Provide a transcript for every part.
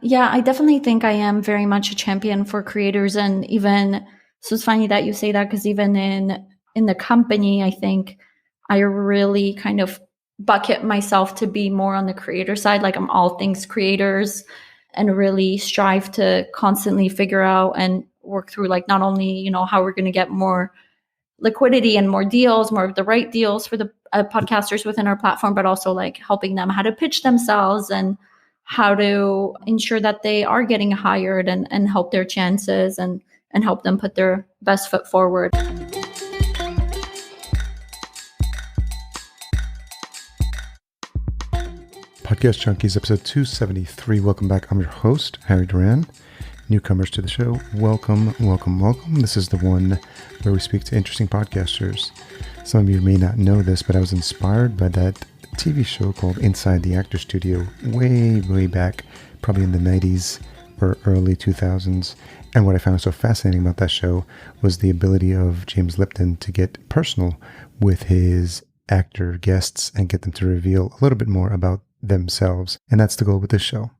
Yeah, I definitely think I am very much a champion for creators. And even, so it's funny that you say that, because even in the company, I think I really kind of bucket myself to be more on the creator side. Like I'm all things creators, and really strive to constantly figure out and work through, like, not only, how we're going to get more liquidity and more deals, more of the right deals for the podcasters within our platform, but also like helping them how to pitch themselves and how to ensure that they are getting hired, and help their chances, and help them put their best foot forward. Podcast Junkies, episode 273. Welcome back. I'm your host, Harry Duran. Newcomers to the show, welcome. This is the one where we speak to interesting podcasters. Some of you may not know this, but I was inspired by that TV show called Inside the Actor Studio way back, probably in the 90s or early 2000s. And what I found so fascinating about that show was the ability of James Lipton to get personal with his actor guests and get them to reveal a little bit more about themselves. And that's the goal with this show.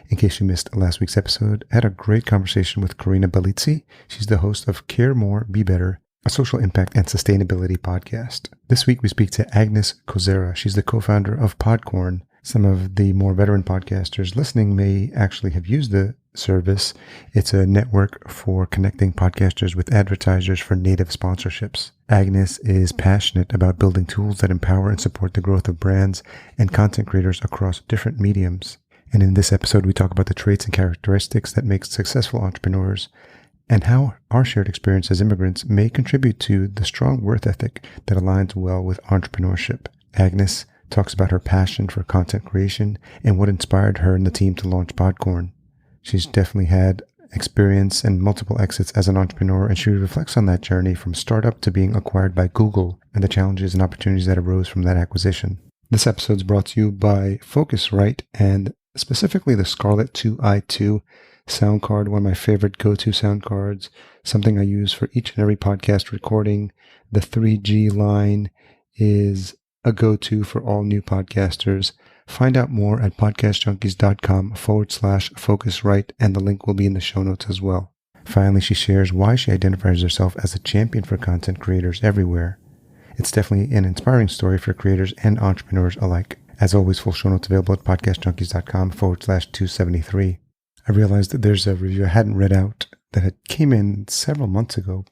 In case you missed last week's episode, I had a great conversation with Karina Bellizzi. She's the host of Care More, Be Better, a social impact and sustainability podcast. This week we speak to Agnes Kozera. She's the co-founder of Podcorn. Some of the more veteran podcasters listening may actually have used the service. It's a network for connecting podcasters with advertisers for native sponsorships. Agnes is passionate about building tools that empower and support the growth of brands and content creators across different mediums. And in this episode, we talk about the traits and characteristics that make successful entrepreneurs and how our shared experience as immigrants may contribute to the strong work ethic that aligns well with entrepreneurship. Agnes talks about her passion for content creation and what inspired her and the team to launch Podcorn. She's definitely had experience and multiple exits as an entrepreneur, and she reflects on that journey from startup to being acquired by Google and the challenges and opportunities that arose from that acquisition. This episode is brought to you by Focusrite and specifically the Scarlett 2i2 sound card, one of my favorite go-to sound cards, something I use for each and every podcast recording. The 3G line is a go-to for all new podcasters. Find out more at podcastjunkies.com/Focusrite, and the link will be in the show notes as well. Finally, she shares why she identifies herself as a champion for content creators everywhere. It's definitely an inspiring story for creators and entrepreneurs alike. As always, full show notes available at podcastjunkies.com/273. I realized that there's a review I hadn't read out that had came in several months ago.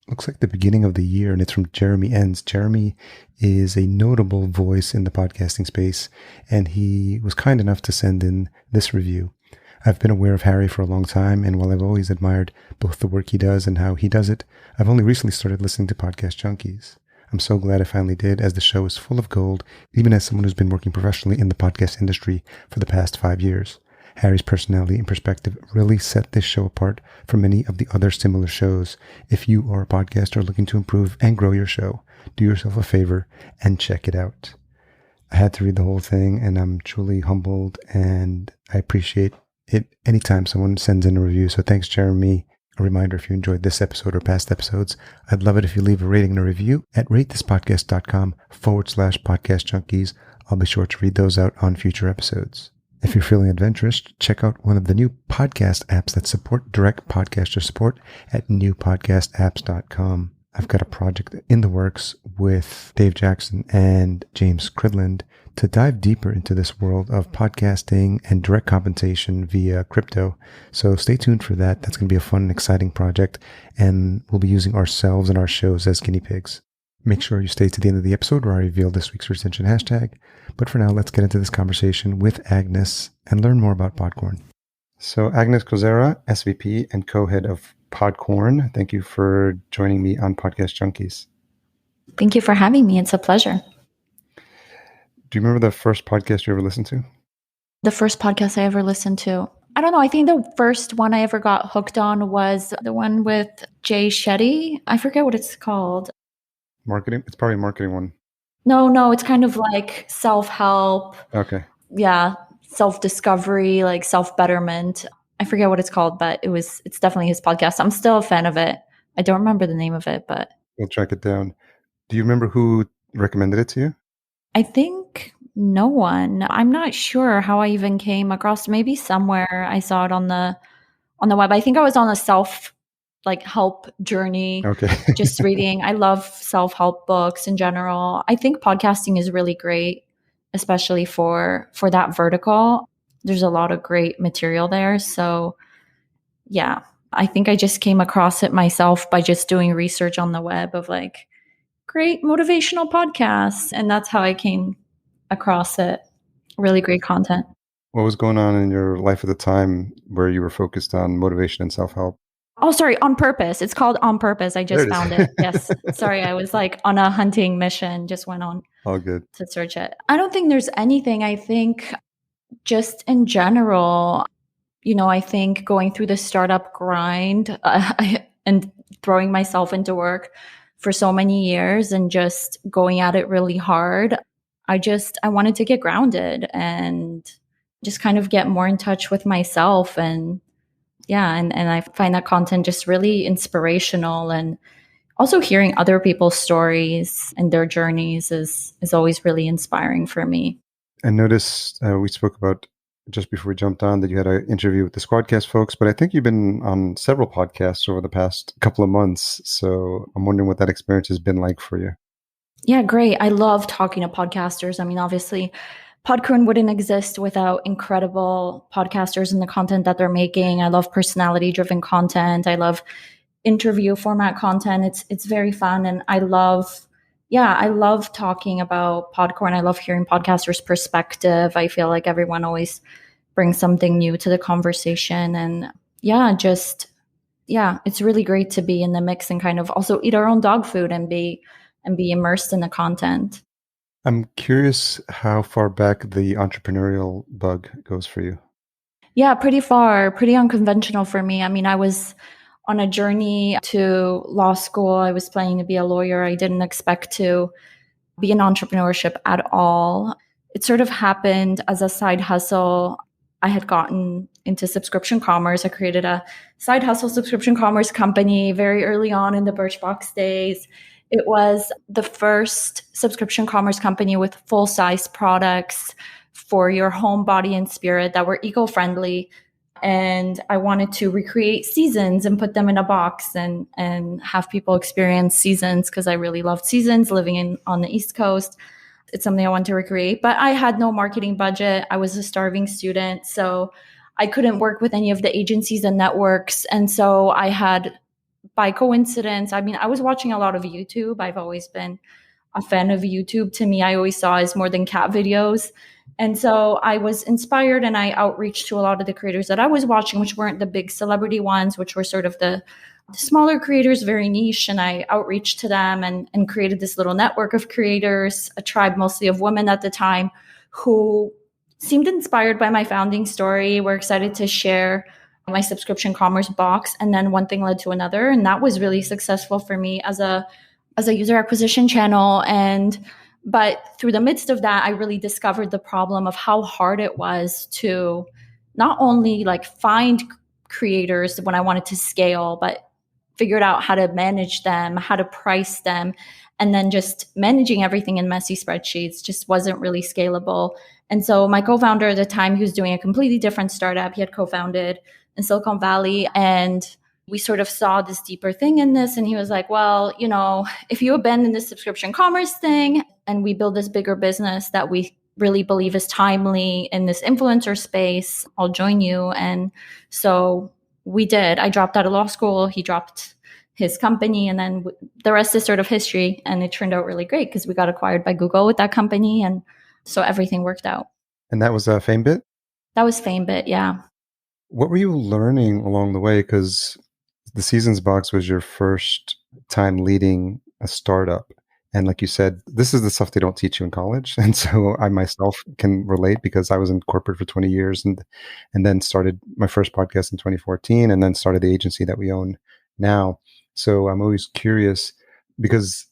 Looks like the beginning of the year, and it's from Jeremy Enns. Jeremy is a notable voice in the podcasting space, and he was kind enough to send in this review. I've been aware of Harry for a long time, and while I've always admired both the work he does and how he does it, I've only recently started listening to Podcast Junkies. I'm so glad I finally did, as the show is full of gold, even as someone who's been working professionally in the podcast industry for the past 5 years. Harry's personality and perspective really set this show apart from many of the other similar shows. If you are a podcaster looking to improve and grow your show, do yourself a favor and check it out. I had to read the whole thing, and I'm truly humbled, and I appreciate it anytime someone sends in a review. So thanks, Jeremy. A reminder, if you enjoyed this episode or past episodes, I'd love it if you leave a rating and a review at ratethispodcast.com/podcastjunkies. I'll be sure to read those out on future episodes. If you're feeling adventurous, check out one of the new podcast apps that support direct podcaster support at newpodcastapps.com. I've got a project in the works with Dave Jackson and James Cridland to dive deeper into this world of podcasting and direct compensation via crypto. So stay tuned for that. That's going to be a fun and exciting project, and we'll be using ourselves and our shows as guinea pigs. Make sure you stay to the end of the episode where I reveal this week's retention hashtag. But for now, let's get into this conversation with Agnes and learn more about Podcorn. So Agnes Kozera, SVP and co-head of Podcorn, thank you for joining me on Podcast Junkies. Thank you for having me. It's a pleasure. Do you remember the first podcast you ever listened to? The first podcast I ever listened to, I don't know. I think the first one I ever got hooked on was the one with Jay Shetty. I forget what it's called. Marketing? It's probably a marketing one. No, it's kind of like self-help. Okay. Yeah, self-discovery, like self-betterment. I forget what it's called, but it's definitely his podcast. I'm still a fan of it. I don't remember the name of it, but we'll track it down. Do you remember who recommended it to you? I think No one. I'm not sure how I even came across. Maybe somewhere I saw it on the web. I think I was on a help journey, Okay. just reading. I love self-help books in general. I think podcasting is really great, especially for that vertical. There's a lot of great material there. So yeah, I think I just came across it myself by just doing research on the web of like great motivational podcasts. And that's how I came across it. Really great content. What was going on in your life at the time where you were focused on motivation and self-help? Oh, sorry, On Purpose. It's called On Purpose. I There just it found it. is. Yes. Sorry, I was like on a hunting mission, just went on All good. to search it. I don't think there's anything. I think just in general, I think going through the startup grind and throwing myself into work for so many years and just going at it really hard, I wanted to get grounded and just kind of get more in touch with myself. And yeah, and I find that content just really inspirational, and also hearing other people's stories and their journeys is always really inspiring for me. I noticed we spoke about just before we jumped on that you had an interview with the Squadcast folks, but I think you've been on several podcasts over the past couple of months. So I'm wondering what that experience has been like for you. Yeah, great. I love talking to podcasters. I mean, obviously, Podcorn wouldn't exist without incredible podcasters and the content that they're making. I love personality-driven content. I love interview format content. It's very fun, and I love talking about Podcorn. I love hearing podcasters' perspective. I feel like everyone always brings something new to the conversation, and it's really great to be in the mix and kind of also eat our own dog food and be immersed in the content. I'm curious how far back the entrepreneurial bug goes for you. Yeah, pretty far, pretty unconventional for me. I mean, I was on a journey to law school. I was planning to be a lawyer. I didn't expect to be in entrepreneurship at all. It sort of happened as a side hustle. I had gotten into subscription commerce. I created a side hustle subscription commerce company very early on in the Birchbox days. It was the first subscription commerce company with full-size products for your home, body, and spirit that were eco-friendly. And I wanted to recreate seasons and put them in a box and have people experience seasons, because I really loved seasons living on the East Coast. It's something I want to recreate, but I had no marketing budget. I was a starving student, so I couldn't work with any of the agencies and networks. And so I had, by coincidence, I mean, I was watching a lot of YouTube. I've always been a fan of YouTube. To me, I always saw as more than cat videos. And so I was inspired, and I outreached to a lot of the creators that I was watching, which weren't the big celebrity ones, which were sort of the smaller creators, very niche. And I outreached to them and created this little network of creators, a tribe mostly of women at the time, who seemed inspired by my founding story, were excited to share my subscription commerce box. And then one thing led to another. And that was really successful for me as a user acquisition channel. But through the midst of that, I really discovered the problem of how hard it was to not only like find creators when I wanted to scale, but figured out how to manage them, how to price them, and then just managing everything in messy spreadsheets just wasn't really scalable. And so my co-founder at the time, he was doing a completely different startup. He had co-founded in Silicon Valley, and we sort of saw this deeper thing in this. And he was like, well, if you abandon this subscription commerce thing and we build this bigger business that we really believe is timely in this influencer space, I'll join you. And so we did. I dropped out of law school. He dropped his company, and then the rest is sort of history. And it turned out really great because we got acquired by Google with that company. And so everything worked out. And that was FameBit? That was FameBit, yeah. What were you learning along the way? Because the Seasons box was your first time leading a startup. And like you said, this is the stuff they don't teach you in college. And so I myself can relate, because I was in corporate for 20 years and then started my first podcast in 2014 and then started the agency that we own now. So I'm always curious, because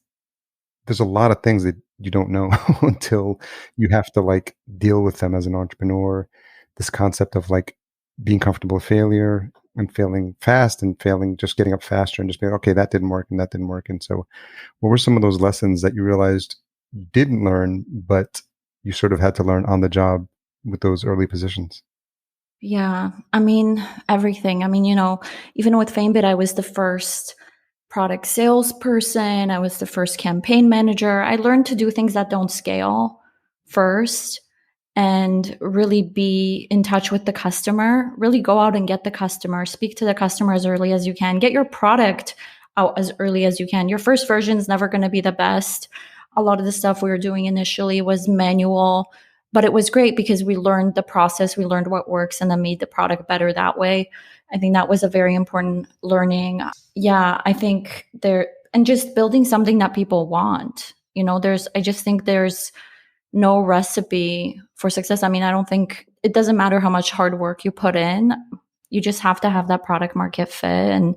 there's a lot of things that you don't know until you have to like deal with them as an entrepreneur. This concept of like being comfortable with failure and failing fast and failing, just getting up faster and just being, okay, that didn't work and that didn't work. And so what were some of those lessons that you realized you didn't learn, but you sort of had to learn on the job with those early positions? Yeah. I mean, everything. I mean, even with FameBit, I was the first product salesperson. I was the first campaign manager. I learned to do things that don't scale first and really be in touch with the customer, really go out and get the customer, speak to the customer as early as you can, get your product out as early as you can. Your first version is never going to be the best. A lot of the stuff we were doing initially was manual, but it was great because we learned the process, we learned what works, and then made the product better that way. I think that was a very important learning. Yeah, I think and just building something that people want. I just think there's no recipe for success. I mean, I don't think it doesn't matter how much hard work you put in. You just have to have that product market fit and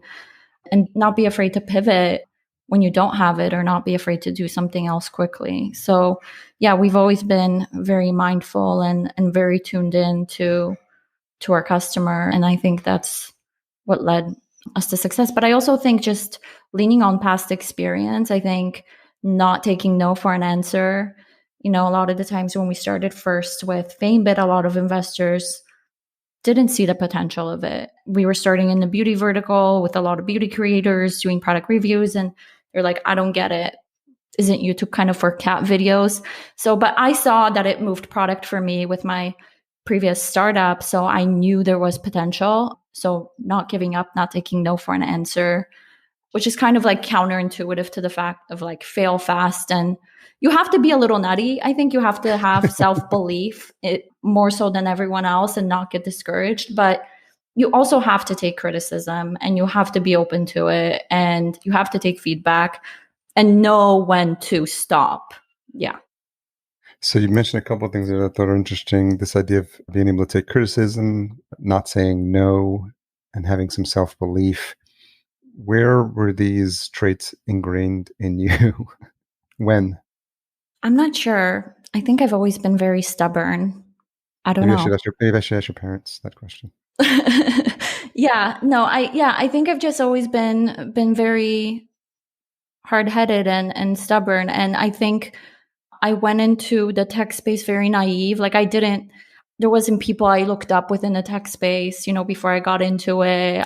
not be afraid to pivot when you don't have it, or not be afraid to do something else quickly. So yeah, we've always been very mindful and very tuned in to our customer. And I think that's what led us to success. But I also think just leaning on past experience, I think not taking no for an answer. A lot of the times when we started first with FameBit, a lot of investors didn't see the potential of it. We were starting in the beauty vertical with a lot of beauty creators doing product reviews, and they're like, I don't get it. Isn't YouTube kind of for cat videos? So, but I saw that it moved product for me with my previous startup. So I knew there was potential. So not giving up, not taking no for an answer, which is kind of like counterintuitive to the fact of like fail fast. And you have to be a little nutty. I think you have to have self-belief more so than everyone else and not get discouraged. But you also have to take criticism, and you have to be open to it, and you have to take feedback and know when to stop. Yeah. So you mentioned a couple of things that I thought are interesting. This idea of being able to take criticism, not saying no, and having some self-belief. Where were these traits ingrained in you? When? I'm not sure. I think I've always been very stubborn. I don't Maybe know. maybe I should ask your parents that question. Yeah, no, I think I've just always been very hard-headed and stubborn. And I think I went into the tech space very naive. Like there wasn't people I looked up within the tech space, before I got into it.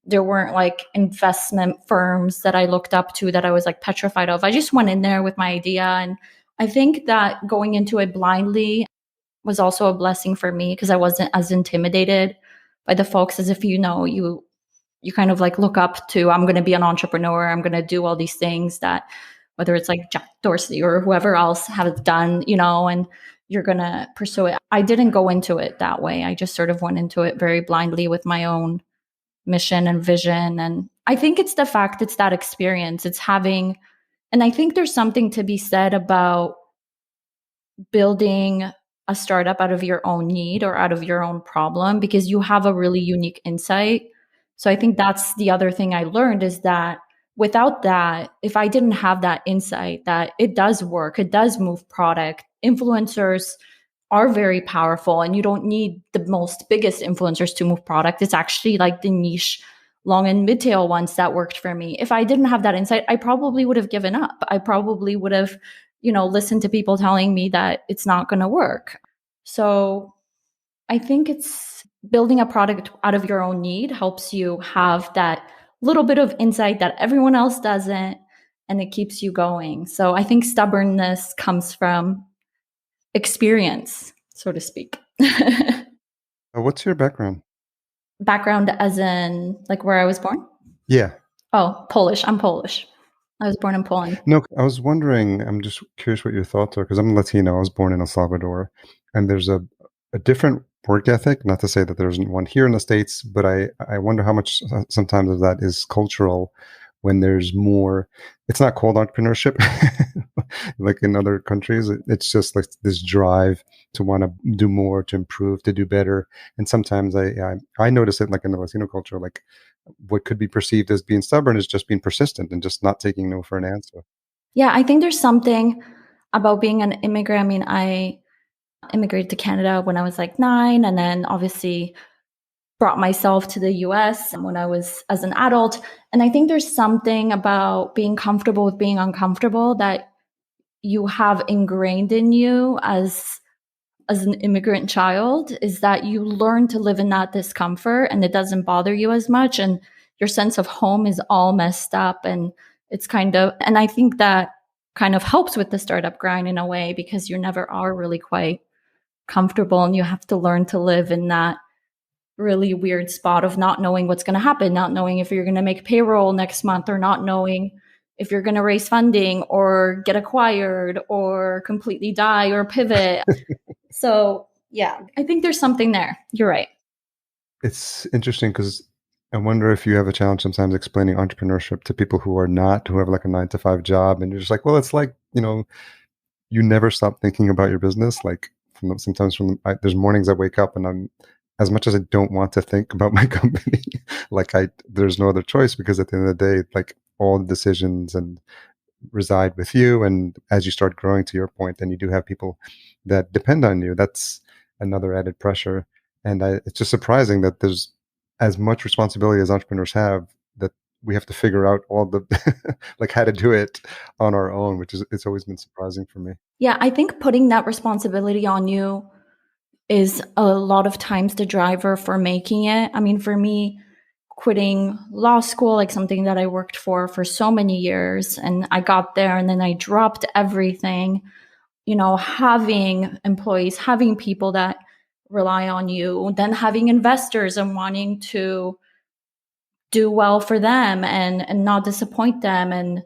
There weren't like investment firms that I looked up to that I was like petrified of. I just went in there with my idea. And I think that going into it blindly was also a blessing for me, because I wasn't as intimidated by the folks as if you kind of like look up to, I'm going to be an entrepreneur. I'm going to do all these things that, whether it's like Jack Dorsey or whoever else has done, and you're going to pursue it. I didn't go into it that way. I just sort of went into it very blindly with my own mission and vision. And I think it's that experience. And I think there's something to be said about building a startup out of your own need or out of your own problem, because you have a really unique insight. So I think that's the other thing I learned, is that without that, if I didn't have that insight that it does work, it does move product, influencers are very powerful, and you don't need the biggest influencers to move product. It's actually like the niche long and mid-tail ones that worked for me. If I didn't have that insight, I probably would have given up. I probably would have listen to people telling me that it's not going to work. So I think it's building a product out of your own need helps you have that little bit of insight that everyone else doesn't, and it keeps you going. So I think stubbornness comes from experience, so to speak. What's your background? Background as in like where I was born? Yeah. Oh, Polish. I'm Polish. I was born in Poland. No, I was wondering, I'm just curious what your thoughts are, because I'm Latino. I was born in El Salvador, and there's a different work ethic. Not to say that there isn't one here in the States, but I wonder how much sometimes of that is cultural when there's more. It's not called entrepreneurship like in other countries. It's just like this drive to want to do more, to improve, to do better. And sometimes I notice it like in the Latino culture, like what could be perceived as being stubborn is just being persistent and just not taking no for an answer. Yeah, I think there's something about being an immigrant. I mean, I immigrated to Canada when I was like 9, and then obviously brought myself to the US when I was as an adult. And I think there's something about being comfortable with being uncomfortable that you have ingrained in you as an immigrant child is that you learn to live in that discomfort and it doesn't bother you as much, and your sense of home is all messed up, and it's kind of, and I think that kind of helps with the startup grind in a way, because you never are really quite comfortable and you have to learn to live in that really weird spot of not knowing what's going to happen, not knowing if you're going to make payroll next month, or not knowing if you're going to raise funding or get acquired or completely die or pivot. So, yeah, I think there's something there. You're right. It's interesting because I wonder if you have a challenge sometimes explaining entrepreneurship to people who are not, who have like a 9 to 5 job. And you're just like, well, it's like, you never stop thinking about your business. Like there's mornings I wake up and I'm, as much as I don't want to think about my company, there's no other choice, because at the end of the day, like all the decisions and reside with you. And as you start growing, to your point, then you do have people that depend on you. That's another added pressure. And it's just surprising that there's as much responsibility as entrepreneurs have, that we have to figure out all the like how to do it on our own, which is, it's always been surprising for me. Yeah, I think putting that responsibility on you is a lot of times the driver for making it. I mean, for me, quitting law school, like something that I worked for so many years, and I got there and then I dropped everything, having employees, having people that rely on you, then having investors and wanting to do well for them and not disappoint them and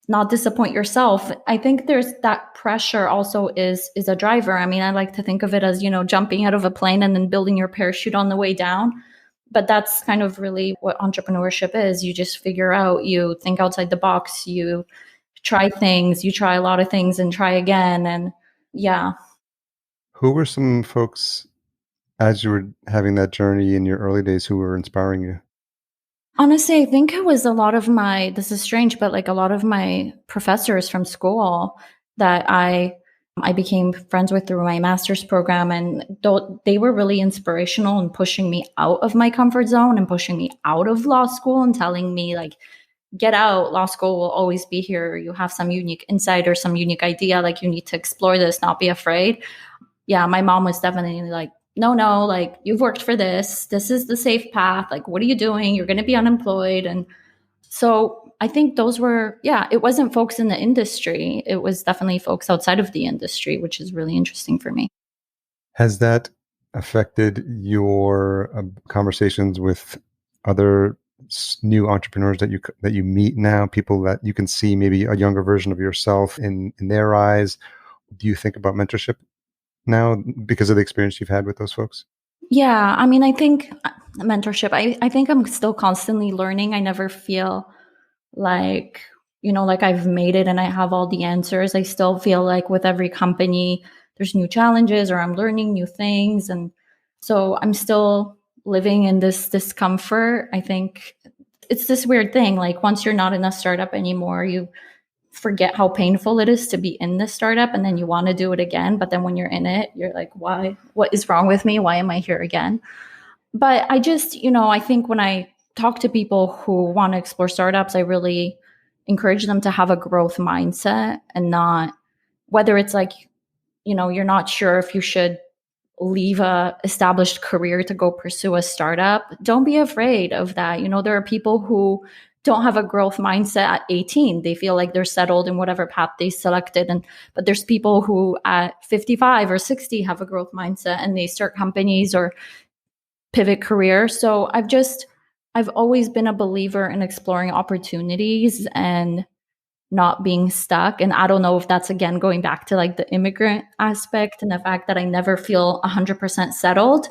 not disappoint yourself. I think there's that pressure also is a driver. I mean, I like to think of it as, jumping out of a plane and then building your parachute on the way down. But that's kind of really what entrepreneurship is. You just figure out, you think outside the box, you try things, you try a lot of things and try again. And yeah. Who were some folks as you were having that journey in your early days who were inspiring you? Honestly, I think it was a lot of this is strange, but like a lot of my professors from school that I became friends with through my master's program. And they were really inspirational in pushing me out of my comfort zone and pushing me out of law school and telling me, like, get out, law school will always be here. You have some unique insight or some unique idea. Like, you need to explore this, not be afraid. Yeah, my mom was definitely like, no, like, you've worked for this. This is the safe path. Like, what are you doing? You're going to be unemployed. And so I think those were, it wasn't folks in the industry. It was definitely folks outside of the industry, which is really interesting for me. Has that affected your conversations with other new entrepreneurs that you meet now, people that you can see maybe a younger version of yourself in their eyes? Do you think about mentorship now because of the experience you've had with those folks? Yeah, I mean, I think mentorship, I think I'm still constantly learning. I never feel like, like I've made it and I have all the answers. I still feel like with every company, there's new challenges or I'm learning new things. And so I'm still living in this discomfort. I think it's this weird thing. Like, once you're not in a startup anymore, you forget how painful it is to be in the startup, and then you want to do it again. But then when you're in it, you're like, why? What is wrong with me? Why am I here again? But I just, I think when I talk to people who want to explore startups, I really encourage them to have a growth mindset, and not, whether it's like, you're not sure if you should leave a established career to go pursue a startup. Don't be afraid of that. There are people who don't have a growth mindset at 18. They feel like they're settled in whatever path they selected. But there's people who at 55 or 60 have a growth mindset and they start companies or pivot careers. So I've always been a believer in exploring opportunities and not being stuck. And I don't know if that's, again, going back to like the immigrant aspect and the fact that I never feel 100% settled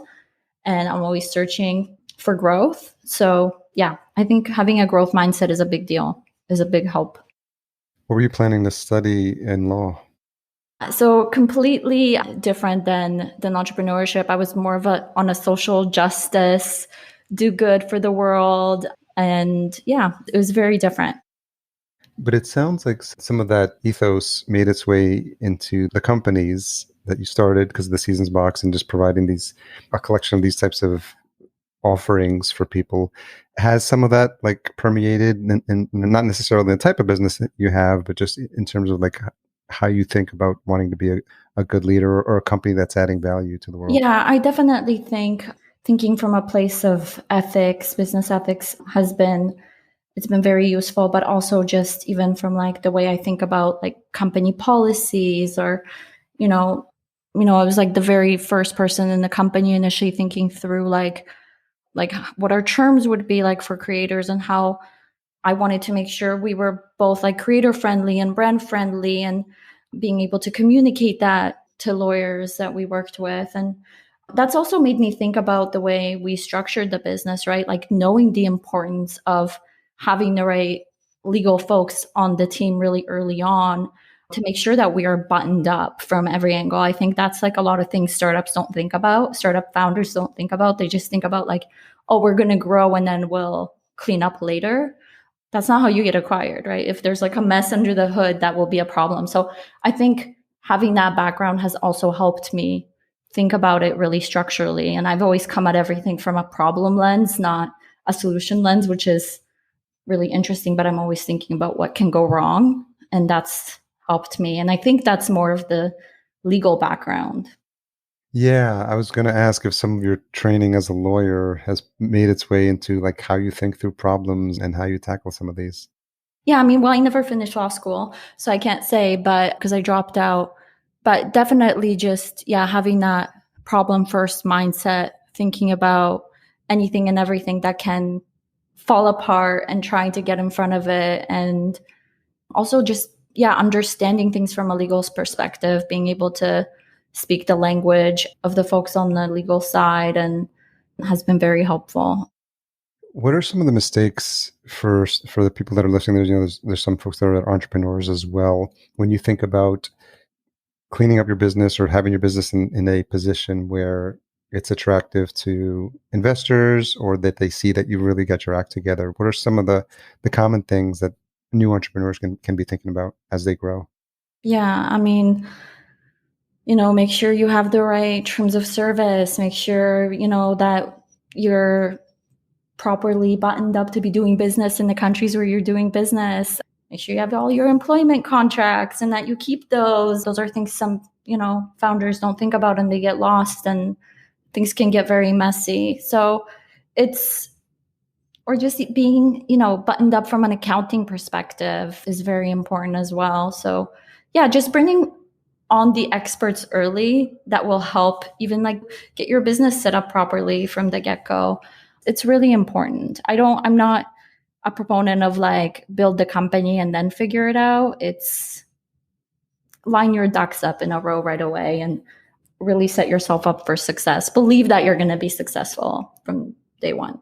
and I'm always searching for growth. So yeah, I think having a growth mindset is a big deal, is a big help. What were you planning to study in law? So completely different than entrepreneurship. I was more of on a social justice, do good for the world. And yeah, it was very different. But it sounds like some of that ethos made its way into the companies that you started because of the Seasons box and just providing a collection of these types of offerings for people. Has some of that like permeated and not necessarily the type of business that you have, but just in terms of like how you think about wanting to be a good leader or a company that's adding value to the world? Yeah, I definitely think thinking from a place of ethics, business ethics it's been very useful, but also just even from like the way I think about like company policies or, you know, I was like the very first person in the company initially thinking through like what our terms would be like for creators and how I wanted to make sure we were both like creator friendly and brand friendly and being able to communicate that to lawyers that we worked with. And that's also made me think about the way we structured the business, right? Like knowing the importance of having the right legal folks on the team really early on to make sure that we are buttoned up from every angle. I think that's like a lot of things startups don't think about, startup founders don't think about. They just think about like, oh, we're going to grow and then we'll clean up later. That's not how you get acquired, right? If there's like a mess under the hood, that will be a problem. So I think having that background has also helped me think about it really structurally. And I've always come at everything from a problem lens, not a solution lens, which is really interesting, but I'm always thinking about what can go wrong. And that's helped me. And I think that's more of the legal background. Yeah, I was going to ask if some of your training as a lawyer has made its way into like how you think through problems and how you tackle some of these. Yeah, I mean, well, I never finished law school, so I can't say, but because I dropped out, but definitely just, yeah, having that problem first mindset, thinking about anything and everything that can fall apart and trying to get in front of it. And also just, yeah, understanding things from a legal perspective, being able to speak the language of the folks on the legal side and has been very helpful. What are some of the mistakes for the people that are listening? There's some folks that are entrepreneurs as well. When you think about cleaning up your business or having your business in a position where it's attractive to investors or that they see that you really got your act together, what are some of the common things that new entrepreneurs can be thinking about as they grow? Yeah, I mean, make sure you have the right terms of service, make sure, that you're properly buttoned up to be doing business in the countries where you're doing business. Make sure you have all your employment contracts and that you keep those. Those are things some, founders don't think about and they get lost and things can get very messy. So or just being, buttoned up from an accounting perspective is very important as well. So yeah, just bringing on the experts early that will help even like get your business set up properly from the get-go. It's really important. I'm not a proponent of like build the company and then figure it out. It's line your ducks up in a row right away and really set yourself up for success. Believe that you're going to be successful from day one.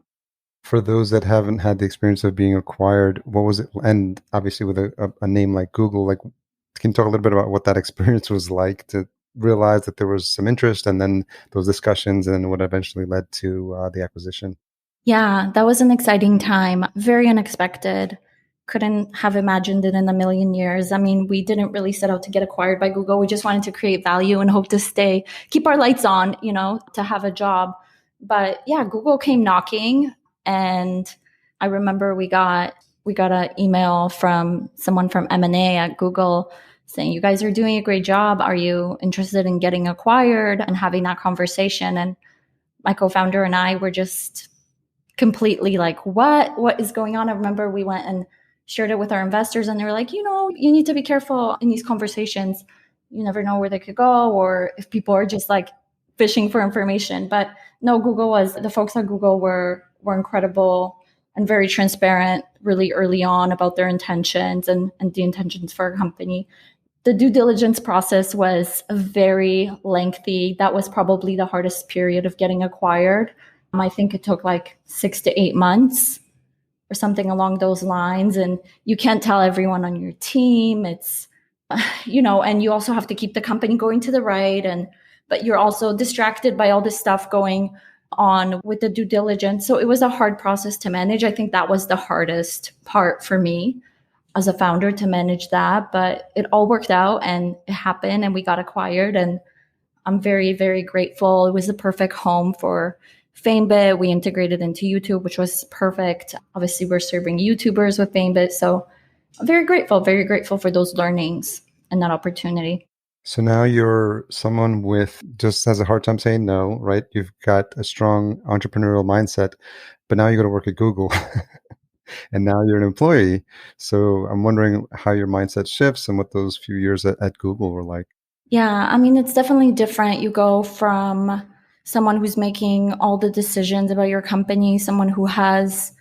For those that haven't had the experience of being acquired, what was it? And obviously with a name like Google, like, can you talk a little bit about what that experience was like to realize that there was some interest and then those discussions and what eventually led to the acquisition? Yeah, that was an exciting time. Very unexpected. Couldn't have imagined it in a million years. I mean, we didn't really set out to get acquired by Google. We just wanted to create value and hope to keep our lights on, to have a job. But yeah, Google came knocking. And I remember we got an email from someone from M&A at Google saying, you guys are doing a great job. Are you interested in getting acquired and having that conversation? And my co-founder and I were just completely like, what is going on? I remember we went and shared it with our investors and they were like, you need to be careful in these conversations. You never know where they could go or if people are just like fishing for information. But no, the folks at Google were incredible and very transparent really early on about their intentions and the intentions for our company. The due diligence process was very lengthy. That was probably the hardest period of getting acquired. I think it took like 6 to 8 months or something along those lines. And you can't tell everyone on your team. It's, and you also have to keep the company going to the right. But you're also distracted by all this stuff going on with the due diligence. So it was a hard process to manage. I think that was the hardest part for me as a founder to manage that, but it all worked out and it happened and we got acquired and I'm very, very grateful. It was the perfect home for FameBit. We integrated into YouTube, which was perfect. Obviously, we're serving YouTubers with FameBit. So I'm very grateful for those learnings. and that opportunity. So now you're someone with just has a hard time saying no, right? You've got a strong entrepreneurial mindset, but now you go to work at Google and now you're an employee. So I'm wondering how your mindset shifts and what those few years at Google were like. Yeah, I mean, it's definitely different. You go from someone who's making all the decisions about your company, someone who has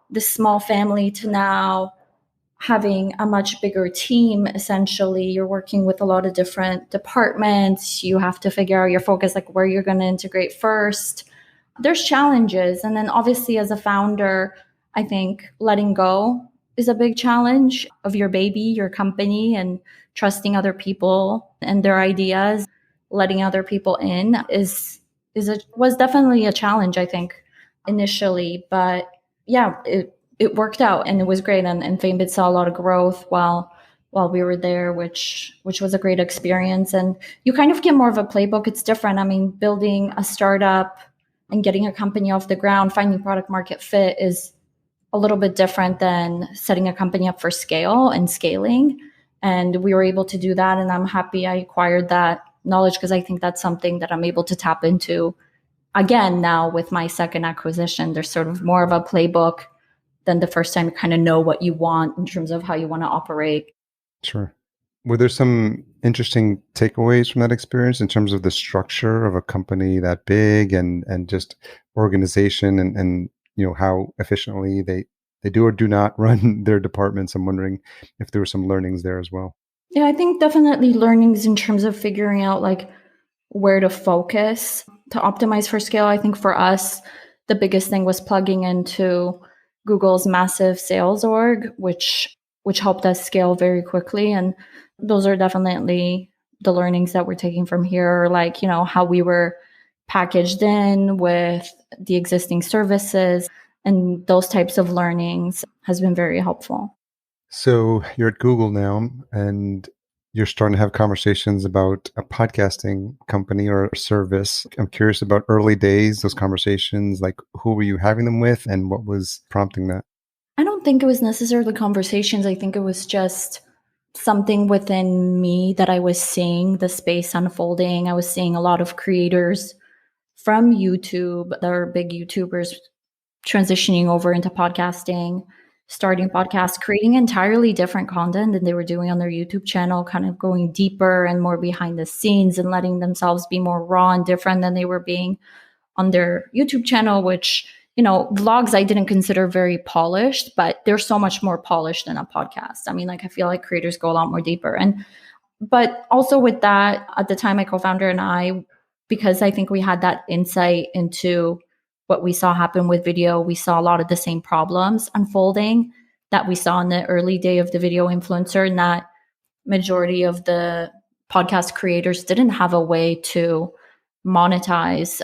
this small family, to now having a much bigger team. Essentially, you're working with a lot of different departments. You have to figure out your focus, like where you're going to integrate first. There's challenges. And then obviously as a founder, I think letting go is a big challenge of your baby, your company, and trusting other people and their ideas. Letting other people in was definitely a challenge, I think, initially. But yeah, it worked out and it was great. And Famebit saw a lot of growth while we were there, which was a great experience. And you kind of get more of a playbook. It's different. I mean, building a startup and getting a company off the ground, finding product market fit is a little bit different than setting a company up for scale and scaling. And we were able to do that. And I'm happy I acquired that knowledge because I think that's something that I'm able to tap into again now with my second acquisition. There's sort of more of a playbook than the first time. You kind of know what you want in terms of how you want to operate. Sure. Were there some interesting takeaways from that experience in terms of the structure of a company that big and just organization and how efficiently they do or do not run their departments? I'm wondering if there were some learnings there as well. Yeah, I think definitely learnings in terms of figuring out like where to focus to optimize for scale. I think for us, the biggest thing was plugging into Google's massive sales org, which helped us scale very quickly. And those are definitely the learnings that we're taking from here, like, how we were packaged in with the existing services, and those types of learnings has been very helpful. So you're at Google now and you're starting to have conversations about a podcasting company or a service. I'm curious about early days, those conversations, like who were you having them with and what was prompting that? I don't think it was necessarily conversations. I think it was just something within me that I was seeing the space unfolding. I was seeing a lot of creators from YouTube that are big YouTubers transitioning over into podcasting, starting podcasts, creating entirely different content than they were doing on their YouTube channel, kind of going deeper and more behind the scenes and letting themselves be more raw and different than they were being on their YouTube channel, which, vlogs I didn't consider very polished, but they're so much more polished than a podcast. I mean, like, I feel like creators go a lot more deeper. But also with that, at the time, my co-founder and I, because I think we had that insight into what we saw happen with video, we saw a lot of the same problems unfolding that we saw in the early day of the video influencer, and that majority of the podcast creators didn't have a way to monetize.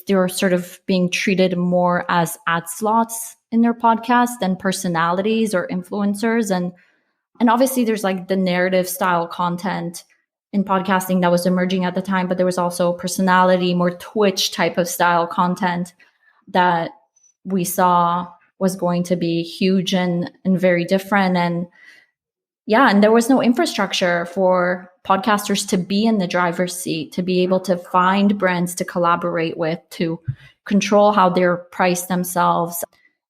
They were sort of being treated more as ad slots in their podcast than personalities or influencers. And obviously there's like the narrative style content in podcasting that was emerging at the time, but there was also personality, more Twitch type of style content that we saw was going to be huge and very different. And there was no infrastructure for podcasters to be in the driver's seat, to be able to find brands to collaborate with, to control how they're priced themselves,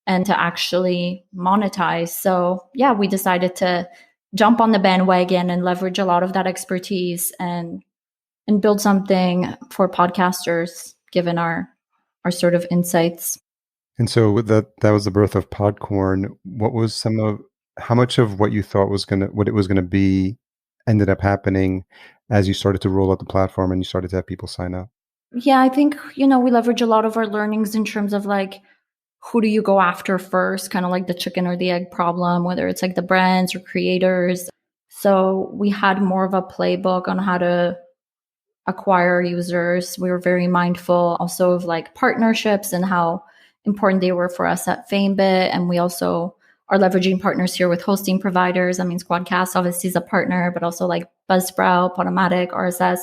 and to actually monetize. So we decided to jump on the bandwagon and leverage a lot of that expertise and build something for podcasters, given our sort of insights. And so with that was the birth of Podcorn. What was how much of what you thought what it was gonna be ended up happening as you started to roll out the platform and you started to have people sign up? Yeah, I think, we leverage a lot of our learnings in terms of like, who do you go after first? Kind of like the chicken or the egg problem, whether it's like the brands or creators. So we had more of a playbook on how to acquire users. We were very mindful also of like partnerships and how important they were for us at Famebit. And we also are leveraging partners here with hosting providers. I mean, Squadcast obviously is a partner, but also like Buzzsprout, Podomatic, RSS.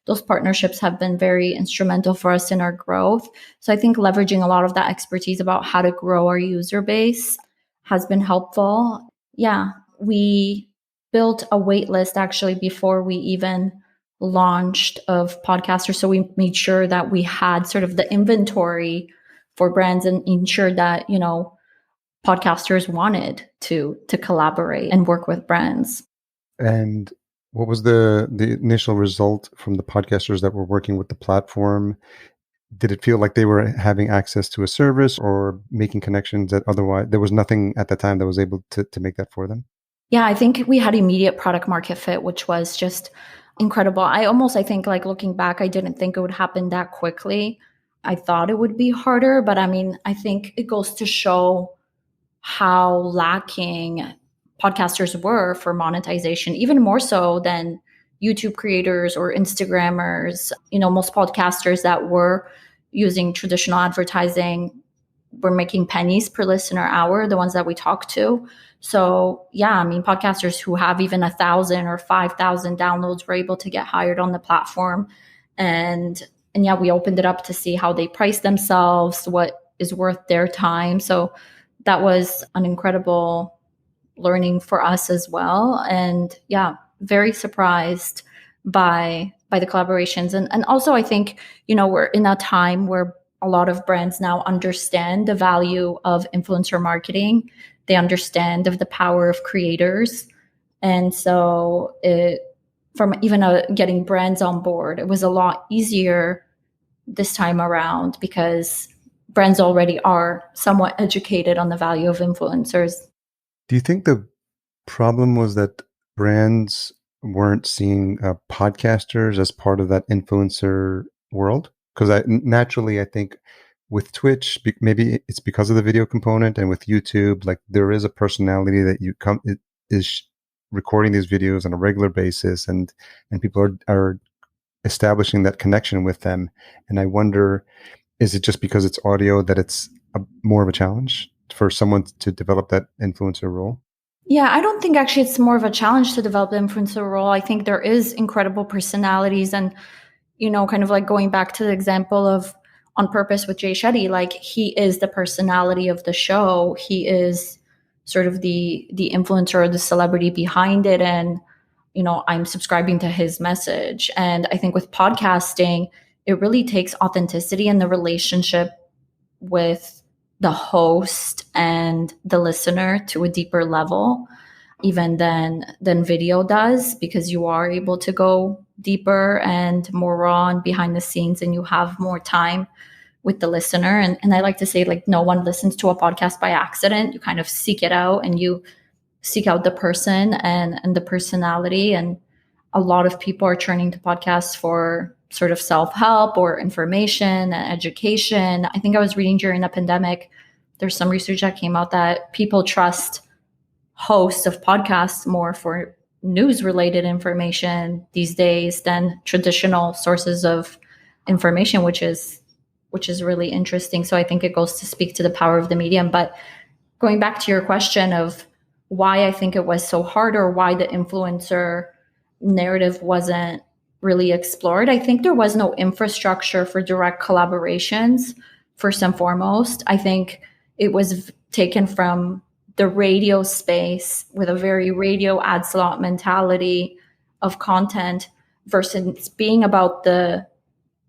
Those partnerships have been very instrumental for us in our growth. So I think leveraging a lot of that expertise about how to grow our user base has been helpful. Yeah, we built a wait list actually before we even launched of podcasters. So we made sure that we had sort of the inventory for brands and ensured that, podcasters wanted to collaborate and work with brands. And what was the initial result from the podcasters that were working with the platform? Did it feel like they were having access to a service or making connections that otherwise there was nothing at the time that was able to make that for them? Yeah, I think we had immediate product market fit, which was just incredible. I think like looking back, I didn't think it would happen that quickly. I thought it would be harder, but I think it goes to show how lacking podcasters were for monetization, even more so than YouTube creators or Instagrammers. Most podcasters that were using traditional advertising were making pennies per listener hour, the ones that we talked to. So yeah, podcasters who have even 1,000 or 5,000 downloads were able to get hired on the platform. And yeah, we opened it up to see how they price themselves, what is worth their time. So that was an incredible learning for us as well. And yeah, very surprised by the collaborations. And also I think, we're in a time where a lot of brands now understand the value of influencer marketing. They understand of the power of creators. And so from even getting brands on board, it was a lot easier this time around because brands already are somewhat educated on the value of influencers. Do you think the problem was that brands weren't seeing podcasters as part of that influencer world? Because naturally, I think with Twitch, maybe it's because of the video component, and with YouTube, like there is a personality that is recording these videos on a regular basis, and people are establishing that connection with them. And I wonder, is it just because it's audio that it's more of a challenge for someone to develop that influencer role? Yeah, I don't think actually it's more of a challenge to develop the influencer role. I think there is incredible personalities and, kind of like going back to the example of On Purpose with Jay Shetty, like he is the personality of the show. He is sort of the influencer or the celebrity behind it. And, I'm subscribing to his message. And I think with podcasting, it really takes authenticity and the relationship with the host and the listener to a deeper level, even than video does, because you are able to go deeper and more raw and behind the scenes, and you have more time with the listener. And I like to say, like, no one listens to a podcast by accident. You kind of seek it out and you seek out the person and the personality. And a lot of people are turning to podcasts for sort of self-help or information and education. I think I was reading during the pandemic, there's some research that came out that people trust hosts of podcasts more for news-related information these days than traditional sources of information, which is really interesting. So I think it goes to speak to the power of the medium. But going back to your question of why I think it was so hard or why the influencer narrative wasn't really explored, I think there was no infrastructure for direct collaborations, first and foremost. I think it was taken from the radio space with a very radio ad slot mentality of content versus being about the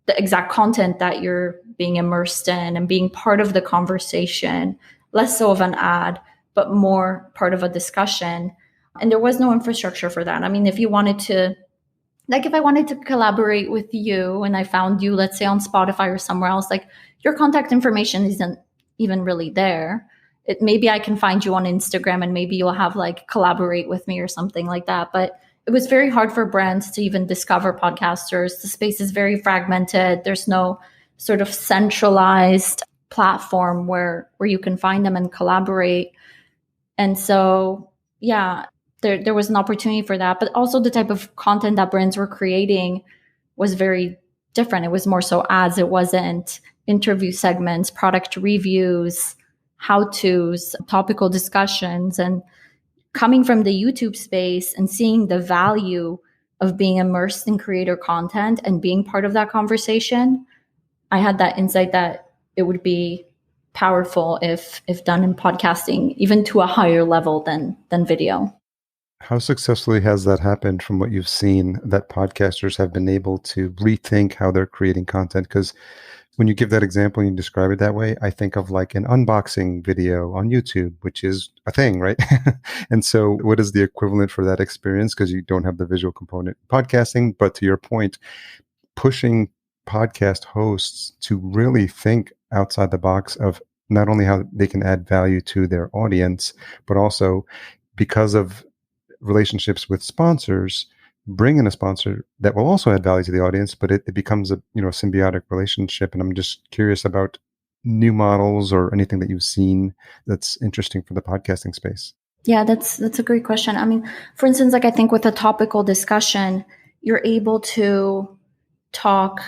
exact content that you're being immersed in and being part of the conversation, less so of an ad, but more part of a discussion. And there was no infrastructure for that. If you wanted to, like if I wanted to collaborate with you and I found you, let's say on Spotify or somewhere else, like your contact information isn't even really there. Maybe I can find you on Instagram and maybe you'll have like collaborate with me or something like that. But it was very hard for brands to even discover podcasters. The space is very fragmented. There's no sort of centralized platform where you can find them and collaborate. And so, yeah, there was an opportunity for that. But also the type of content that brands were creating was very different. It was more so ads. It wasn't interview segments, product reviews, how-tos, topical discussions. And coming from the YouTube space and seeing the value of being immersed in creator content and being part of that conversation, I had that insight that it would be powerful if done in podcasting, even to a higher level than video. How successfully has that happened from what you've seen, that podcasters have been able to rethink how they're creating content? Because when you give that example and you describe it that way, I think of like an unboxing video on YouTube, which is a thing, right? And so, what is the equivalent for that experience? Because you don't have the visual component podcasting, but to your point, pushing podcast hosts to really think outside the box of not only how they can add value to their audience, but also because of relationships with sponsors, bring in a sponsor that will also add value to the audience, but it becomes a symbiotic relationship. And I'm just curious about new models or anything that you've seen that's interesting for the podcasting space. Yeah, that's a great question. I mean, for instance, like I think with a topical discussion, you're able to talk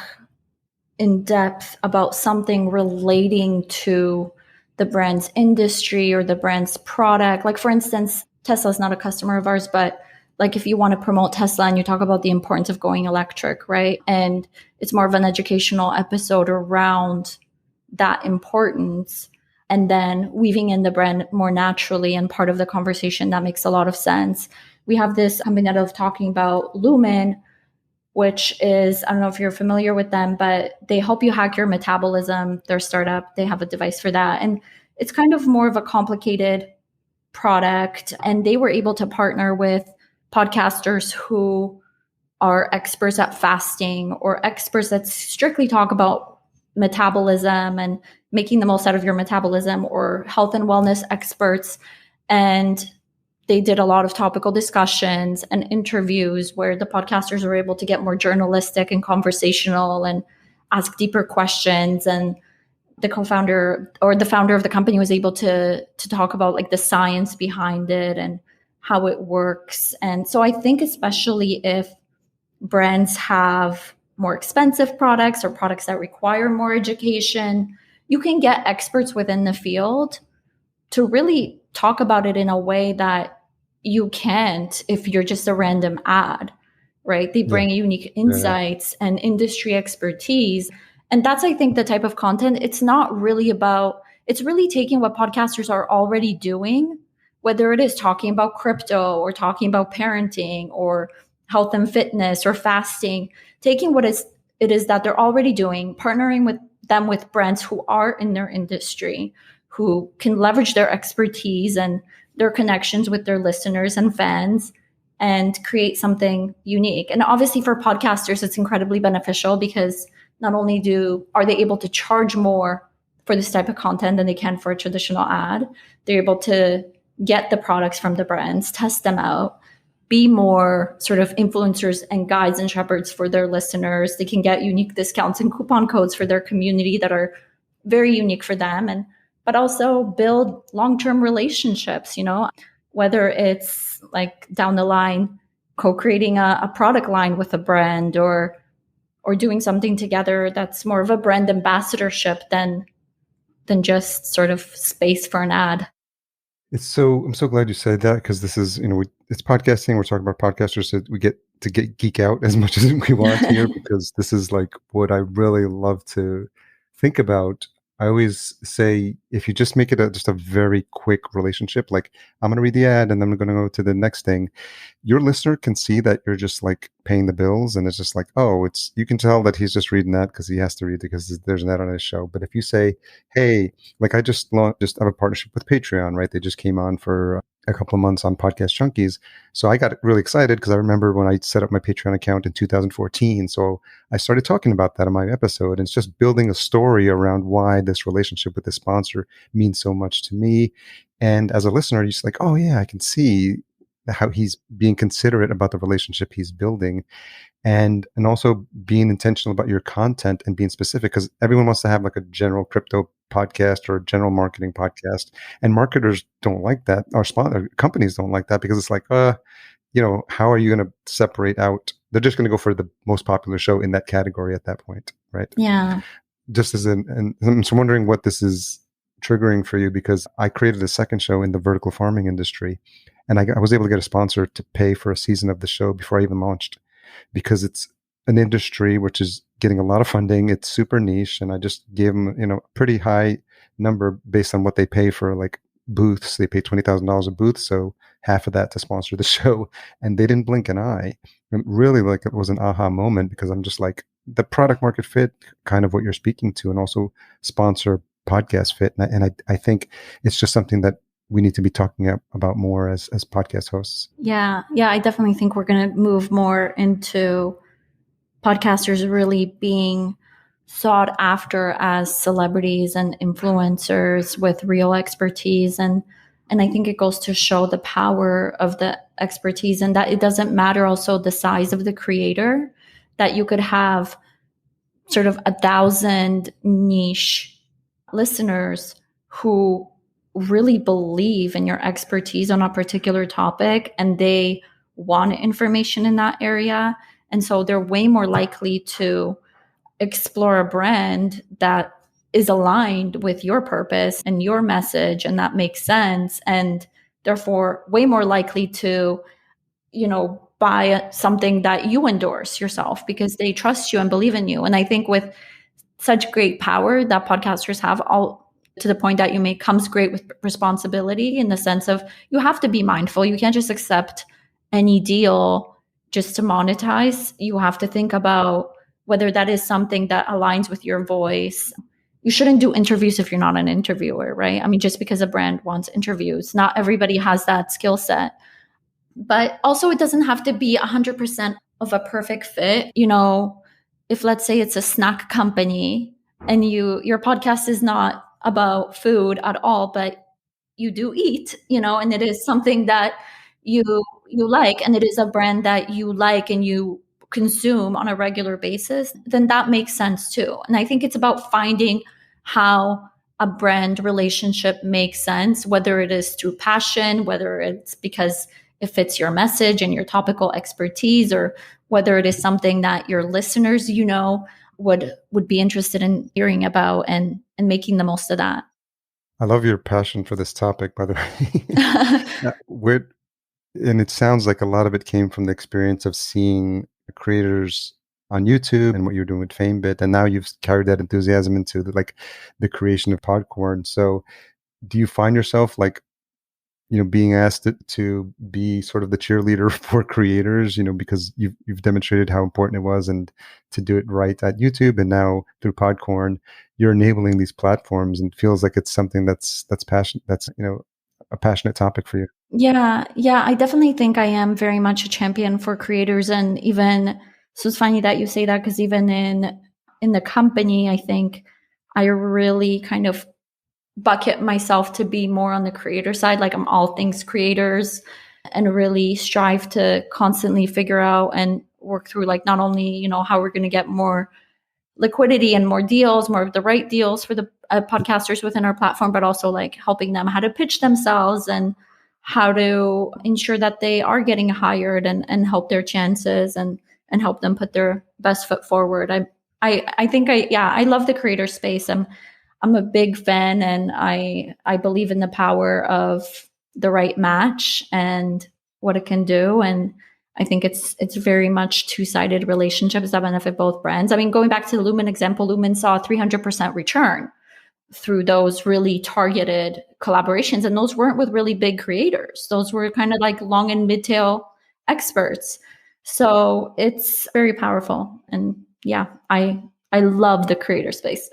in depth about something relating to the brand's industry or the brand's product. Like for instance, Tesla's not a customer of ours, but like if you want to promote Tesla and you talk about the importance of going electric, right? And it's more of an educational episode around that importance, and then weaving in the brand more naturally and part of the conversation, that makes a lot of sense. We have this company that I was talking about, Lumen, which is, I don't know if you're familiar with them, but they help you hack your metabolism. They're a startup. They have a device for that. And it's kind of more of a complicated product. And they were able to partner with podcasters who are experts at fasting or experts that strictly talk about metabolism and making the most out of your metabolism, or health and wellness experts. And they did a lot of topical discussions and interviews where the podcasters were able to get more journalistic and conversational and ask deeper questions. And the co-founder or the founder of the company was able to talk about like the science behind it and how it works. And so I think especially if brands have more expensive products or products that require more education, you can get experts within the field to really talk about it in a way that you can't if you're just a random ad, right? They bring unique insights and industry expertise. And that's, I think, the type of content. It's not really about, it's really taking what podcasters are already doing, whether it is talking about crypto or talking about parenting or health and fitness or fasting, taking what it is that they're already doing, partnering with them with brands who are in their industry, who can leverage their expertise and their connections with their listeners and fans and create something unique. And obviously for podcasters, it's incredibly beneficial because not only are they able to charge more for this type of content than they can for a traditional ad, they're able to get the products from the brands, test them out, be more sort of influencers and guides and shepherds for their listeners. They can get unique discounts and coupon codes for their community that are very unique for them, but also build long-term relationships, whether it's like down the line, co-creating a product line with a brand or doing something together that's more of a brand ambassadorship than just sort of space for an ad. I'm so glad you said that, because this is, it's podcasting. We're talking about podcasters, so we get to geek out as much as we want here, because this is like what I really love to think about. I always say, if you just make it just a very quick relationship, like I'm going to read the ad and then I'm going to go to the next thing, your listener can see that you're just like paying the bills, and it's just like, oh, you can tell that he's just reading that because he has to read it because there's an ad on his show. But if you say, hey, like I just have a partnership with Patreon, right? They just came on for a couple of months on Podcast Junkies. So I got really excited because I remember when I set up my Patreon account in 2014. So I started talking about that in my episode, and it's just building a story around why this relationship with the sponsor means so much to me. And as a listener, you're just like, oh yeah, I can see how he's being considerate about the relationship he's building, and also being intentional about your content and being specific, because everyone wants to have like a general crypto podcast or a general marketing podcast, and marketers don't like that, or companies don't like that, because it's like, how are you going to separate out? They're just going to go for the most popular show in that category at that point, right? Yeah. Just as and I'm so wondering what this is triggering for you, because I created a second show in the vertical farming industry, and I was able to get a sponsor to pay for a season of the show before I even launched, because it's an industry which is getting a lot of funding. It's super niche, and I just gave them, a pretty high number based on what they pay for like booths. They paid $20,000 a booth, so half of that to sponsor the show, and they didn't blink an eye. And really, like, it was an aha moment, because I'm just like, the product market fit, kind of what you're speaking to, and also sponsor podcast fit. And I think it's just something that we need to be talking about more as podcast hosts. Yeah. I definitely think we're going to move more into podcasters really being sought after as celebrities and influencers with real expertise. And I think it goes to show the power of the expertise, and that it doesn't matter also the size of the creator, that you could have sort of 1,000 niche listeners who really believe in your expertise on a particular topic, and they want information in that area. And so they're way more likely to explore a brand that is aligned with your purpose and your message, and that makes sense. And therefore way more likely to, buy something that you endorse yourself, because they trust you and believe in you. And I think with such great power that podcasters have, all to the point that you make, comes great with responsibility, in the sense of you have to be mindful. You can't just accept any deal just to monetize. You have to think about whether that is something that aligns with your voice. You shouldn't do interviews if you're not an interviewer, right? I mean, just because a brand wants interviews, not everybody has that skill set. But also, it doesn't have to be 100% of a perfect fit. If, let's say, it's a snack company and your podcast is not about food at all, but you do eat, and it is something that you like, and it is a brand that you like and you consume on a regular basis, then that makes sense too. And I think it's about finding how a brand relationship makes sense, whether it is through passion, whether it's because it fits your message and your topical expertise, or whether it is something that your listeners, would be interested in hearing about, and making the most of that. I love your passion for this topic, by the way. And it sounds like a lot of it came from the experience of seeing creators on YouTube and what you're doing with FameBit, and now you've carried that enthusiasm into the creation of Podcorn. So, do you find yourself being asked to be sort of the cheerleader for creators, because you've demonstrated how important it was, and to do it right at YouTube, and now through Podcorn, you're enabling these platforms, and feels like it's something that's passion, that's a passionate topic for you. Yeah, I definitely think I am very much a champion for creators. And even so, it's funny that you say that, because even in the company, I think I really kind of bucket myself to be more on the creator side. Like, I'm all things creators, and really strive to constantly figure out and work through, like, not only, how we're going to get more liquidity and more deals, more of the right deals for the podcasters within our platform, but also like helping them how to pitch themselves and how to ensure that they are getting hired, and help their chances, and help them put their best foot forward. I think I love the creator space. I'm a big fan, and I believe in the power of the right match and what it can do. And I think it's very much two-sided relationships that benefit both brands. I mean, going back to the Lumen example, Lumen saw a 300% return through those really targeted collaborations. And those weren't with really big creators. Those were kind of like long and mid-tail experts. So it's very powerful. And yeah, I love the creator space.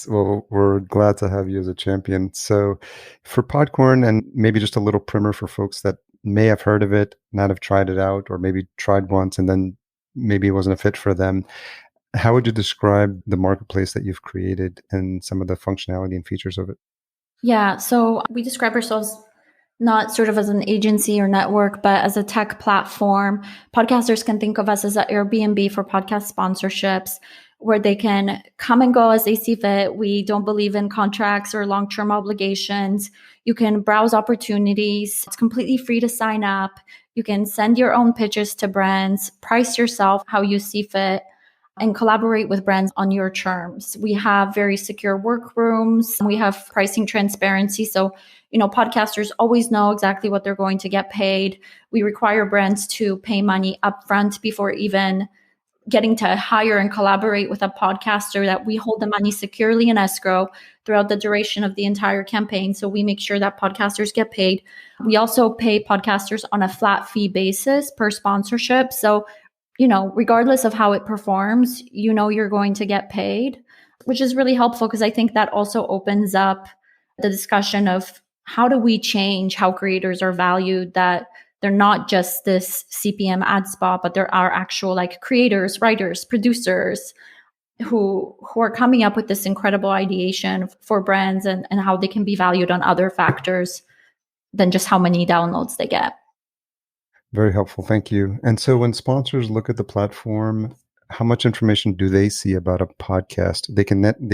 Well, we're glad to have you as a champion. So for Podcorn, and maybe just a little primer for folks that may have heard of it, not have tried it out, or maybe tried once and then maybe it wasn't a fit for them, how would you describe the marketplace that you've created and some of the functionality and features of it? Yeah, so we describe ourselves not sort of as an agency or network, but as a tech platform. Podcasters can think of us as an Airbnb for podcast sponsorships, where they can come and go as they see fit. We don't believe in contracts or long-term obligations. You can browse opportunities. It's completely free to sign up. You can send your own pitches to brands, price yourself how you see fit, and collaborate with brands on your terms. We have very secure workrooms. We have pricing transparency. So, podcasters always know exactly what they're going to get paid. We require brands to pay money upfront before even getting to hire and collaborate with a podcaster that we hold the money securely in escrow throughout the duration of the entire campaign. So we make sure that podcasters get paid. We also pay podcasters on a flat fee basis per sponsorship. So, regardless of how it performs, you're going to get paid, which is really helpful because I think that also opens up the discussion of how do we change how creators are valued, that they're not just this CPM ad spot, but there are actual like creators, writers, producers who are coming up with this incredible ideation for brands and how they can be valued on other factors than just how many downloads they get. Very helpful. Thank you. And so when sponsors look at the platform, how much information do they see about a podcast? They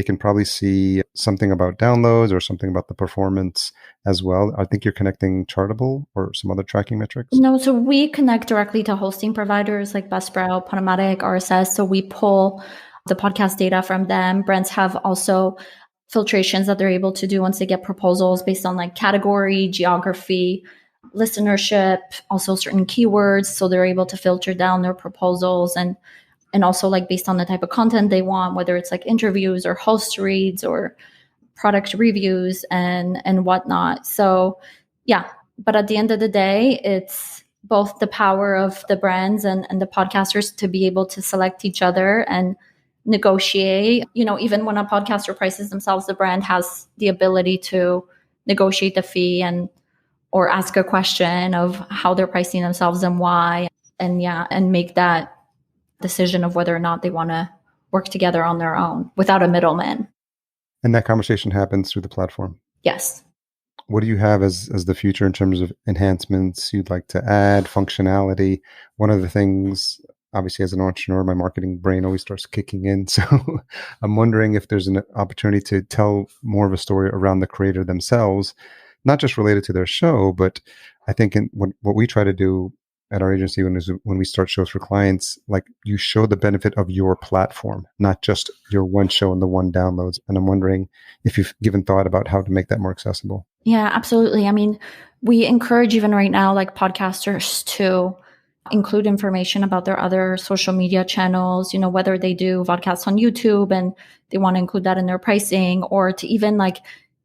can probably see something about downloads or something about the performance as well. I think you're connecting Chartable or some other tracking metrics. No, so we connect directly to hosting providers like Buzzsprout, Podomatic, RSS. So we pull the podcast data from them. Brands have also filtrations that they're able to do once they get proposals based on like category, geography, listenership, also certain keywords. So they're able to filter down their proposals and also like based on the type of content they want, whether it's like interviews or host reads or product reviews and whatnot. So yeah, but at the end of the day, it's both the power of the brands and the podcasters to be able to select each other and negotiate. Even when a podcaster prices themselves, the brand has the ability to negotiate the fee or ask a question of how they're pricing themselves and why, and make that decision of whether or not they want to work together on their own without a middleman. And that conversation happens through the platform. Yes. What do you have as the future in terms of enhancements you'd like to add, functionality? One of the things, obviously, as an entrepreneur, my marketing brain always starts kicking in. So I'm wondering if there's an opportunity to tell more of a story around the creator themselves, not just related to their show, but I think what we try to do at our agency when we start shows for clients, like you show the benefit of your platform, not just your one show and the one downloads. And I'm wondering if you've given thought about how to make that more accessible. Yeah, absolutely. I mean, we encourage even right now, like podcasters to include information about their other social media channels, whether they do podcasts on YouTube and they want to include that in their pricing, or to even like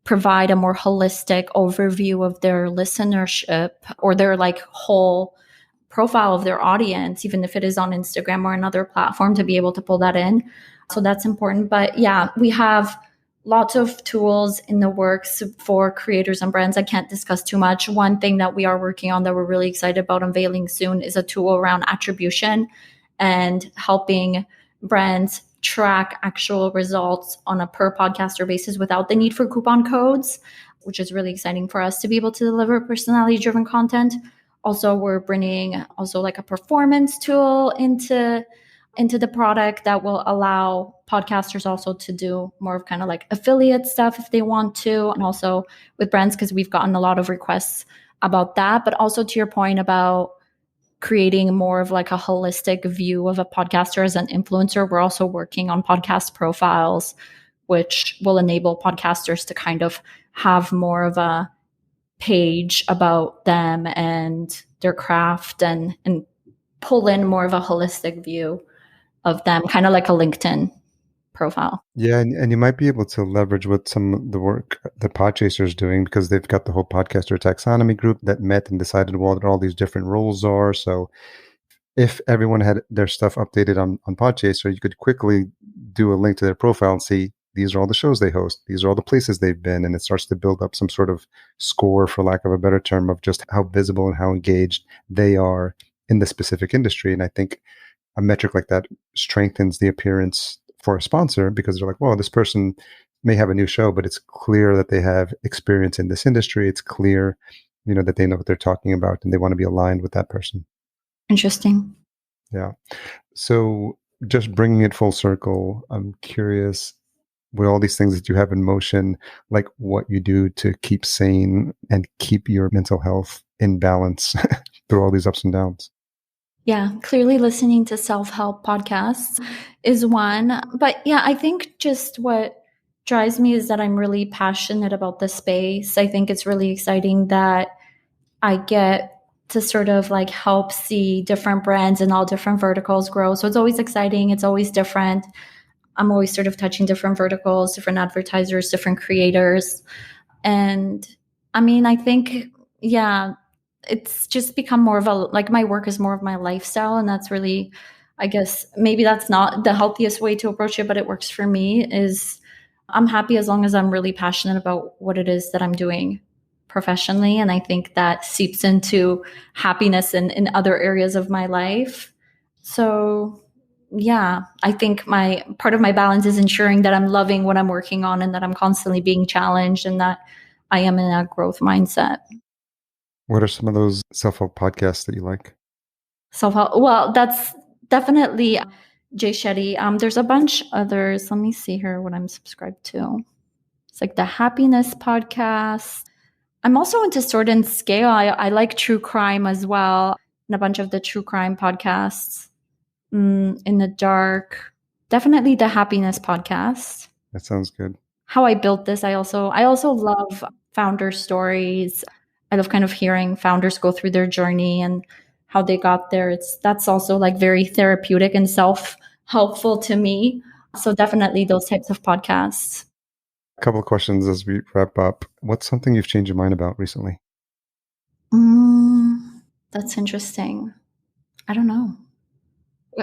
provide a more holistic overview of their listenership or their like whole profile of their audience, even if it is on Instagram or another platform, to be able to pull that in. So that's important. But yeah, we have lots of tools in the works for creators and brands. I can't discuss too much. One thing that we are working on that we're really excited about unveiling soon is a tool around attribution and helping brands track actual results on a per podcaster basis without the need for coupon codes, which is really exciting for us to be able to deliver personality-driven content. Also, we're bringing also like a performance tool into the product that will allow podcasters also to do more of kind of like affiliate stuff if they want to, and also with brands, because we've gotten a lot of requests about that. But also to your point about creating more of like a holistic view of a podcaster as an influencer, we're also working on podcast profiles, which will enable podcasters to kind of have more of a page about them and their craft and pull in more of a holistic view of them, kind of like a LinkedIn profile. Yeah, and you might be able to leverage what some of the work that Podchaser is doing, because they've got the whole podcaster taxonomy group that met and decided what all these different roles are. So if everyone had their stuff updated on Podchaser, you could quickly do a link to their profile and see these are all the shows they host. These are all the places they've been. And it starts to build up some sort of score, for lack of a better term, of just how visible and how engaged they are in the specific industry. And I think a metric like that strengthens the appearance for a sponsor, because they're like, well, this person may have a new show, but it's clear that they have experience in this industry. It's clear, that they know what they're talking about and they want to be aligned with that person. Interesting. Yeah. So just bringing it full circle, I'm curious, with all these things that you have in motion, like what you do to keep sane and keep your mental health in balance through all these ups and downs. Yeah, clearly listening to self-help podcasts is one. But yeah, I think just what drives me is that I'm really passionate about the space. I think it's really exciting that I get to sort of like help see different brands and all different verticals grow. So it's always exciting. It's always different. I'm always sort of touching different verticals, different advertisers, different creators. And I mean, I think, yeah, it's just become more of a, like my work is more of my lifestyle. And that's really, I guess, maybe that's not the healthiest way to approach it, but it works for me. Is I'm happy as long as I'm really passionate about what it is that I'm doing professionally. And I think that seeps into happiness in other areas of my life. So yeah, I think my part of my balance is ensuring that I'm loving what I'm working on and that I'm constantly being challenged and that I am in a growth mindset. What are some of those self-help podcasts that you like? Self-help. Well, that's definitely Jay Shetty. There's a bunch others. Let me see here what I'm subscribed to. It's like the Happiness Podcast. I'm also into Sword and Scale. I like true crime as well, and a bunch of the true crime podcasts. In the Dark. Definitely the Happiness Podcast. That sounds good. How I built this. I also love founder stories. I love kind of hearing founders go through their journey and how they got there. That's also like very therapeutic and self-helpful to me. So definitely those types of podcasts. A couple of questions as we wrap up. What's something you've changed your mind about recently? That's interesting. I don't know.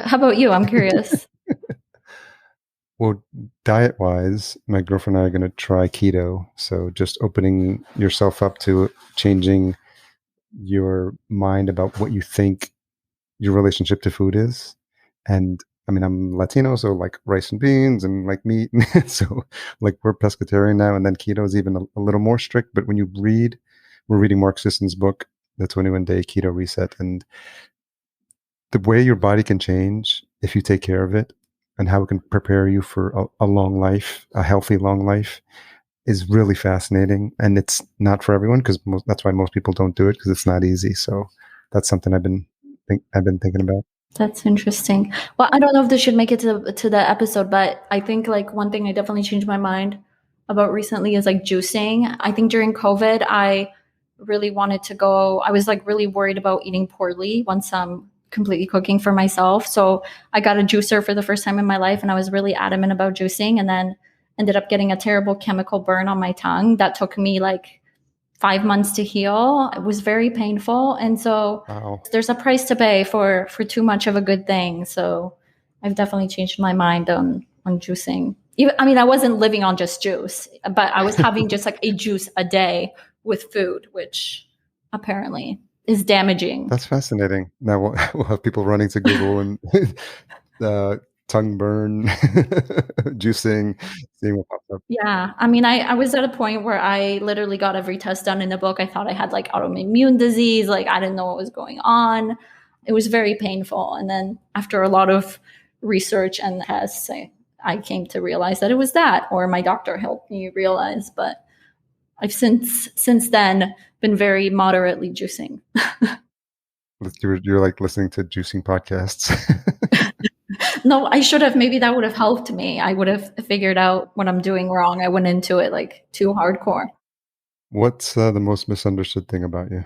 How about you? I'm curious. Well, diet-wise, my girlfriend and I are going to try keto. So just opening yourself up to changing your mind about what you think your relationship to food is. And I mean, I'm Latino, so like rice and beans and like meat. So like we're pescatarian now. And then keto is even a little more strict. But when you read, we're reading Mark Sisson's book, The 21-Day Keto Reset. And the way your body can change if you take care of it and how it can prepare you for a long life, a healthy long life, is really fascinating. And it's not for everyone because that's why most people don't do it, because it's not easy. So that's something I've been thinking about. That's interesting. Well, I don't know if this should make it to the episode, but I think like one thing I definitely changed my mind about recently is like juicing. I think during COVID, I really wanted to go. I was like really worried about eating poorly once I'm completely cooking for myself. So I got a juicer for the first time in my life, and I was really adamant about juicing, and then ended up getting a terrible chemical burn on my tongue that took me like 5 months to heal. It was very painful. And so There's a price to pay for too much of a good thing. So I've definitely changed my mind on juicing. I wasn't living on just juice, but I was having just like a juice a day with food, which apparently is damaging. That's fascinating. Now we'll have people running to Google and tongue burn, juicing, seeing what pops up. Yeah. I was at a point where I literally got every test done in the book. I thought I had like autoimmune disease. Like I didn't know what was going on. It was very painful. And then after a lot of research and tests, I came to realize that it was that, or my doctor helped me realize. But I've since then been very moderately juicing. You're like listening to juicing podcasts. No, I should have. Maybe that would have helped me. I would have figured out what I'm doing wrong. I went into it like too hardcore. What's the most misunderstood thing about you?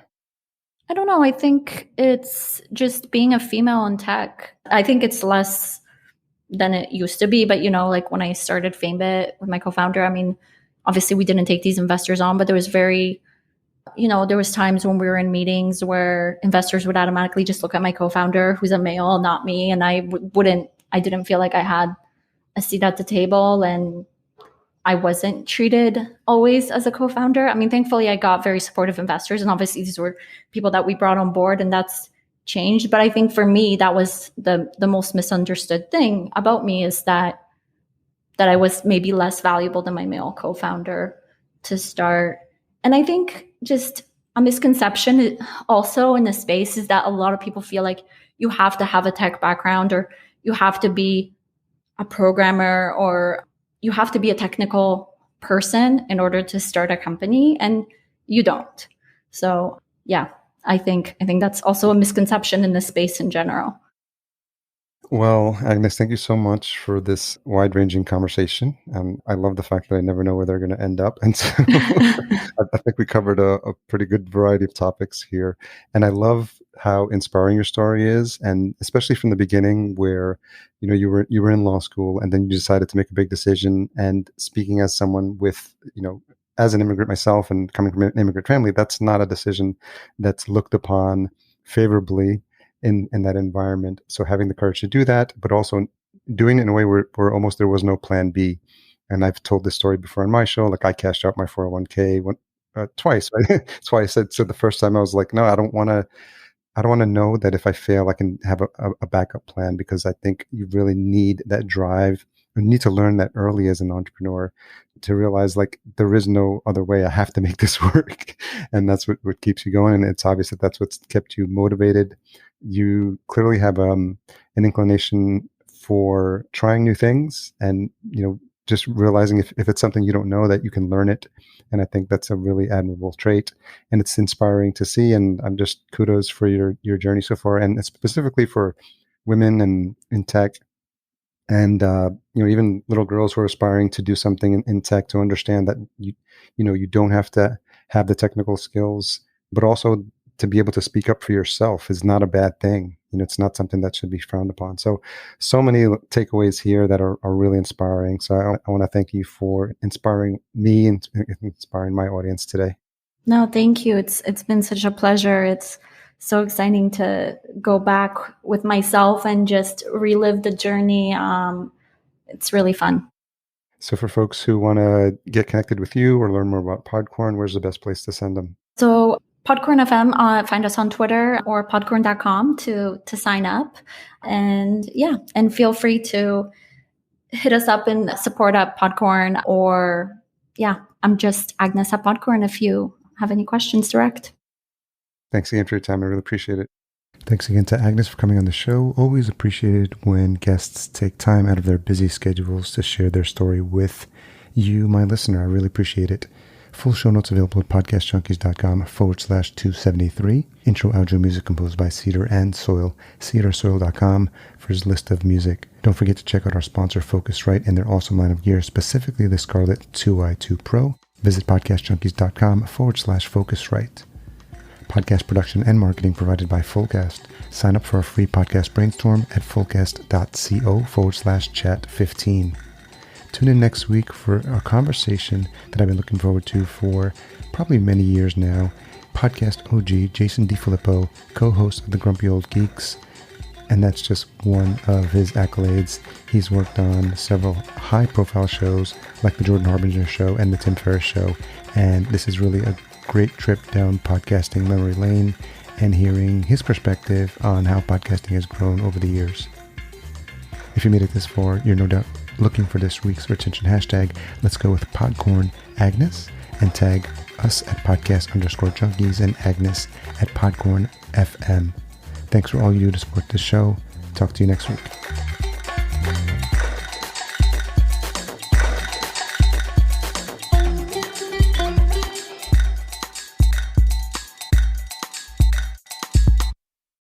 I don't know. I think it's just being a female in tech. I think it's less than it used to be. But, like when I started FameBit with my co-founder, obviously we didn't take these investors on, but there was there was times when we were in meetings where investors would automatically just look at my co-founder, who's a male, not me. And I didn't feel like I had a seat at the table, and I wasn't treated always as a co-founder. Thankfully I got very supportive investors, and obviously these were people that we brought on board, and that's changed. But I think for me, that was the most misunderstood thing about me, is that I was maybe less valuable than my male co-founder to start. And I think just a misconception also in this space is that a lot of people feel like you have to have a tech background, or you have to be a programmer, or you have to be a technical person in order to start a company, and you don't. So yeah, I think that's also a misconception in this space in general. Well, Agnes, thank you so much for this wide-ranging conversation. I love the fact that I never know where they're going to end up, and so I think we covered a pretty good variety of topics here. And I love how inspiring your story is, and especially from the beginning, where you were in law school, and then you decided to make a big decision. And speaking as someone with as an immigrant myself and coming from an immigrant family, that's not a decision that's looked upon favorably in that environment. So having the courage to do that, but also doing it in a way where almost there was no plan B. And I've told this story before on my show. Like I cashed out my 401k twice. Right? That's why I said so. The first time I was like, no, I don't want to. I don't want to know that if I fail, I can have a backup plan, because I think you really need that drive. You need to learn that early as an entrepreneur to realize like there is no other way. I have to make this work. And that's what keeps you going. And it's obvious that that's what's kept you motivated. You clearly have an inclination for trying new things, and just realizing if it's something you don't know, that you can learn it. And I think that's a really admirable trait, and it's inspiring to see. And I'm just kudos for your journey so far, and specifically for women and in tech, and even little girls who are aspiring to do something in tech, to understand that you don't have to have the technical skills, but also to be able to speak up for yourself is not a bad thing. It's not something that should be frowned upon. So many takeaways here that are really inspiring. So I want to thank you for inspiring me and inspiring my audience today. No, thank you. It's been such a pleasure. It's so exciting to go back with myself and just relive the journey. It's really fun. So for folks who want to get connected with you or learn more about Podcorn, where's the best place to send them? So Podcorn FM, find us on Twitter or podcorn.com to sign up. And and feel free to hit us up and support at Podcorn, or I'm just Agnes at Podcorn if you have any questions direct. Thanks again for your time. I really appreciate it. Thanks again to Agnes for coming on the show. Always appreciated when guests take time out of their busy schedules to share their story with you, my listener. I really appreciate it. Full show notes available at podcastjunkies.com/273. Intro, outro music composed by Cedar and Soil. cedarsoil.com for his list of music. Don't forget to check out our sponsor, Focusrite, and their awesome line of gear, specifically the Scarlett 2i2 Pro. Visit podcastjunkies.com/Focusrite. Podcast production and marketing provided by Fullcast. Sign up for our free podcast brainstorm at fullcast.co/chat15. Tune in next week for a conversation that I've been looking forward to for probably many years now. Podcast OG Jason DiFilippo, co-host of the Grumpy Old Geeks, and that's just one of his accolades. He's worked on several high-profile shows like the Jordan Harbinger Show and the Tim Ferriss Show, and this is really a great trip down podcasting memory lane and hearing his perspective on how podcasting has grown over the years. If you made it this far, you're no doubt looking for this week's retention hashtag. Let's go with Podcorn Agnes and tag us at podcast_junkies and Agnes at Podcorn FM. Thanks for all you do to support this show. Talk to you next week.